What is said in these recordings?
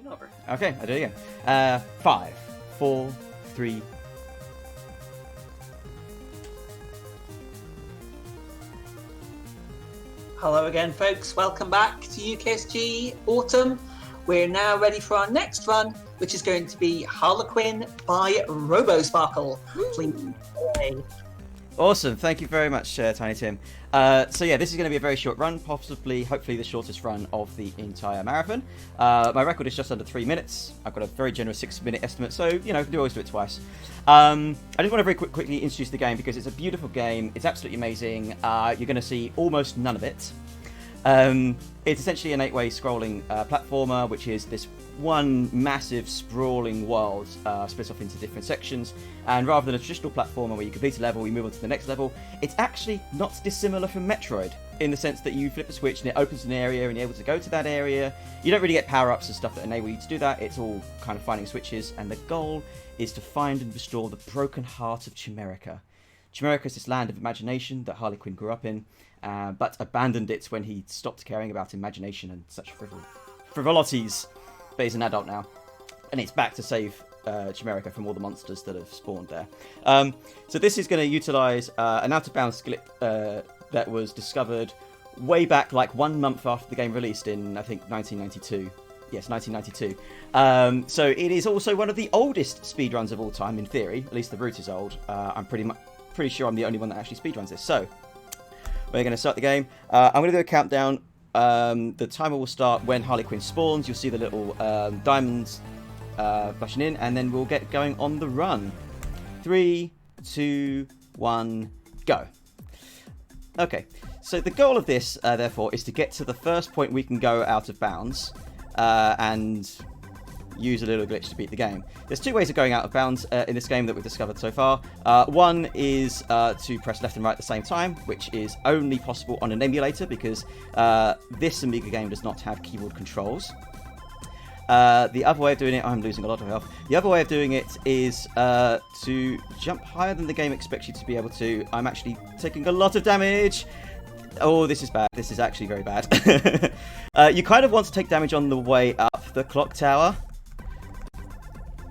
over. Okay, I do it again. 5, 4, 3. Hello again, folks. Welcome back to UKSG Autumn. We're now ready for our next run, which is going to be Harlequin by RoboSparkle. Please play. Awesome, thank you very much, Tiny Tim. So yeah, this is going to be a very short run, hopefully the shortest run of the entire marathon. My record is just under 3 minutes. I've got a very generous 6-minute estimate, so you know, I can always do it twice. I just want to very quickly introduce the game because it's a beautiful game. It's absolutely amazing. You're going to see almost none of it. It's essentially an 8-way scrolling platformer, which is this one massive sprawling world split off into different sections. And rather than a traditional platformer where you complete a level, you move on to the next level, it's actually not dissimilar from Metroid in the sense that you flip a switch and it opens an area and you're able to go to that area. You don't really get power-ups and stuff that enable you to do that. It's all kind of finding switches, and the goal is to find and restore the broken heart of Chimerica. Chimerica is this land of imagination that Harlequin grew up in, but abandoned it when he stopped caring about imagination and such frivolities. But he's an adult now, and it's back to save Chimerica from all the monsters that have spawned there. So this is going to utilise an out-of-bounds skillet that was discovered way back, like 1 month after the game released in, I think, 1992. Yes, 1992. So it is also one of the oldest speedruns of all time, in theory. At least the route is old. I'm pretty sure I'm the only one that actually speedruns this. So we're going to start the game. I'm going to do a countdown. The timer will start when Harlequin spawns. You'll see the little diamonds flashing in, and then we'll get going on the run. 3, 2, 1, go. Okay, so the goal of this, therefore, is to get to the first point we can go out of bounds and use a little glitch to beat the game. There's 2 ways of going out of bounds in this game that we've discovered so far. One is to press left and right at the same time, which is only possible on an emulator because this Amiga game does not have keyboard controls. The other way of doing it, I'm losing a lot of health. The other way of doing it is to jump higher than the game expects you to be able to. I'm actually taking a lot of damage. Oh, this is bad. This is actually very bad. You kind of want to take damage on the way up the clock tower.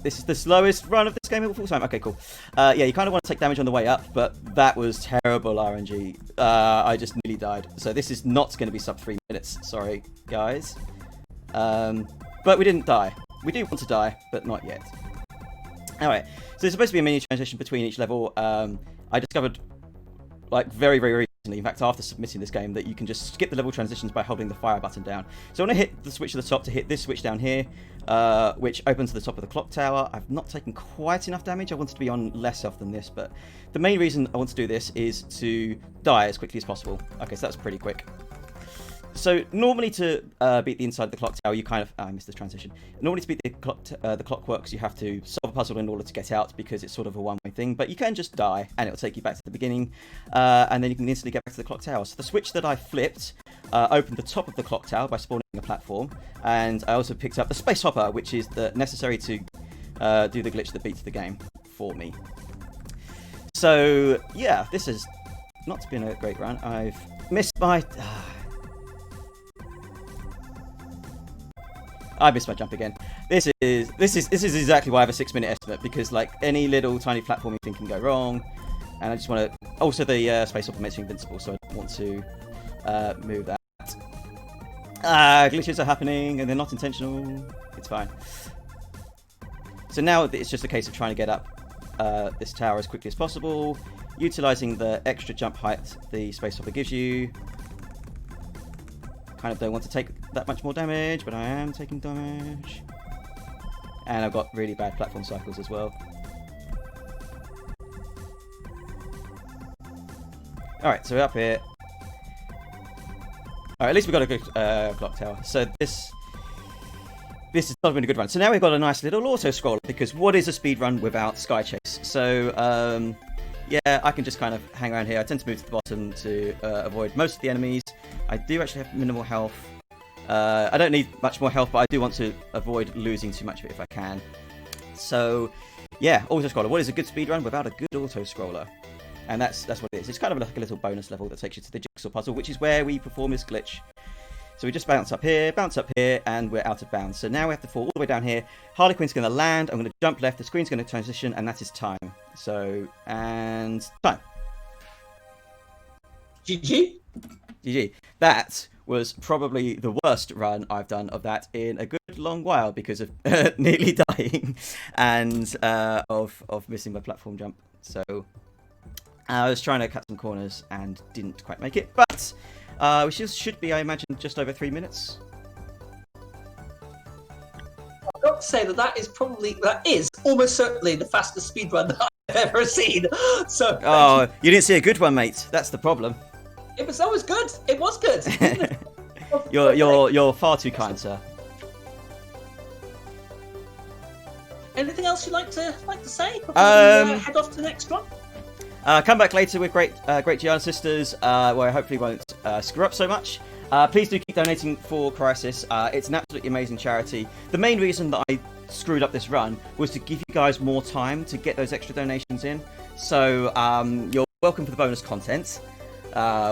This is the slowest run of this game of all time. Okay, cool. Yeah, you kind of want to take damage on the way up, but that was terrible RNG. I just nearly died. So this is not going to be sub 3 minutes. Sorry, guys. But we didn't die. We do want to die, but not yet. Alright, so there's supposed to be a menu transition between each level. I discovered, like, very, very recently, in fact, after submitting this game, that you can just skip the level transitions by holding the fire button down. So I want to hit the switch at the top to hit this switch down here, which opens to the top of the clock tower. I've not taken quite enough damage. I wanted to be on less health than this, but the main reason I want to do this is to die as quickly as possible. Okay, so that's pretty quick. So normally to beat the inside of the clock tower, you kind of... I missed this transition. Normally to beat the clockworks, you have to solve a puzzle in order to get out because it's sort of a one-way thing. But you can just die, and it'll take you back to the beginning, and then you can instantly get back to the clock tower. So the switch that I flipped opened the top of the clock tower by spawning a platform, and I also picked up the space hopper, which is necessary to do the glitch that beats the game for me. So yeah, this has not been a great run. I've missed my... I missed my jump again. This is exactly why I have a 6-minute estimate, because like any little tiny platforming thing can go wrong, and I just want to. Also, the space hopper makes me invincible, so I want to move that. Glitches are happening, and they're not intentional. It's fine. So now it's just a case of trying to get up this tower as quickly as possible, utilizing the extra jump height the space hopper gives you. Kind of don't want to take that much more damage, but I am taking damage. And I've got really bad platform cycles as well. Alright, so we're up here. Alright, at least we got a good clock tower. So this has not been a good run. So now we've got a nice little auto-scroller, because what is a speed run without Sky Chase? So, yeah, I can just kind of hang around here. I tend to move to the bottom to avoid most of the enemies. I do actually have minimal health. I don't need much more health, but I do want to avoid losing too much of it if I can. So, yeah, auto-scroller. What is a good speedrun without a good auto-scroller? And that's what it is. It's kind of like a little bonus level that takes you to the jigsaw puzzle, which is where we perform this glitch. So we just bounce up here, and we're out of bounds. So now we have to fall all the way down here. Harlequin's going to land. I'm going to jump left. The screen's going to transition, and that is time. So, and time. GG. GG. That was probably the worst run I've done of that in a good long while because of nearly dying and of missing my platform jump. So I was trying to cut some corners and didn't quite make it, but we should be, I imagine, just over 3 minutes. I've got to say that is almost certainly the fastest speedrun that I've ever seen. So you didn't see a good one, mate. That's the problem. It was always good. It was good. You're far too kind, sir. Anything else you'd like to say before we head off to the next one? Come back later with great Gianna Sisters, where I hopefully won't screw up so much. Please do keep donating for Crisis. It's an absolutely amazing charity. The main reason that I screwed up this run was to give you guys more time to get those extra donations in. So you're welcome for the bonus content,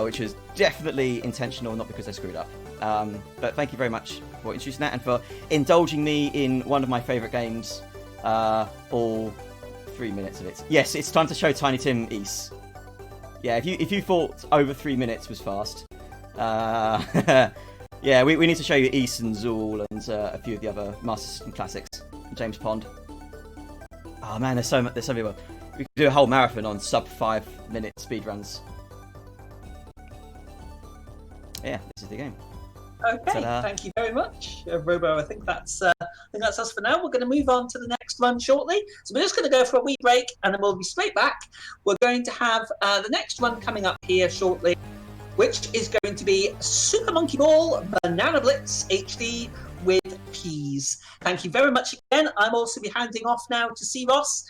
which is definitely intentional, not because I screwed up. But thank you very much for introducing that and for indulging me in one of my favourite games, all 3 minutes of it. Yes, it's time to show Tiny Tim East. Yeah, if you thought over 3 minutes was fast, yeah, we need to show you East and Zool and a few of the other Master System classics. James Pond. Oh man, there's so many. We could do a whole marathon on sub 5 minute speedruns. Yeah, this is the game. Okay, Ta-da. Thank you very much, Robo. I think that's us for now. We're going to move on to the next one shortly. So we're just going to go for a wee break, and then we'll be straight back. We're going to have the next one coming up here shortly, which is going to be Super Monkey Ball Banana Blitz HD with peas. Thank you very much again. I'm also be handing off now to C. Ross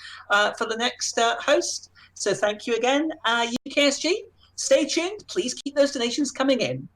for the next host. So thank you again, UKSG. Stay tuned. Please keep those donations coming in.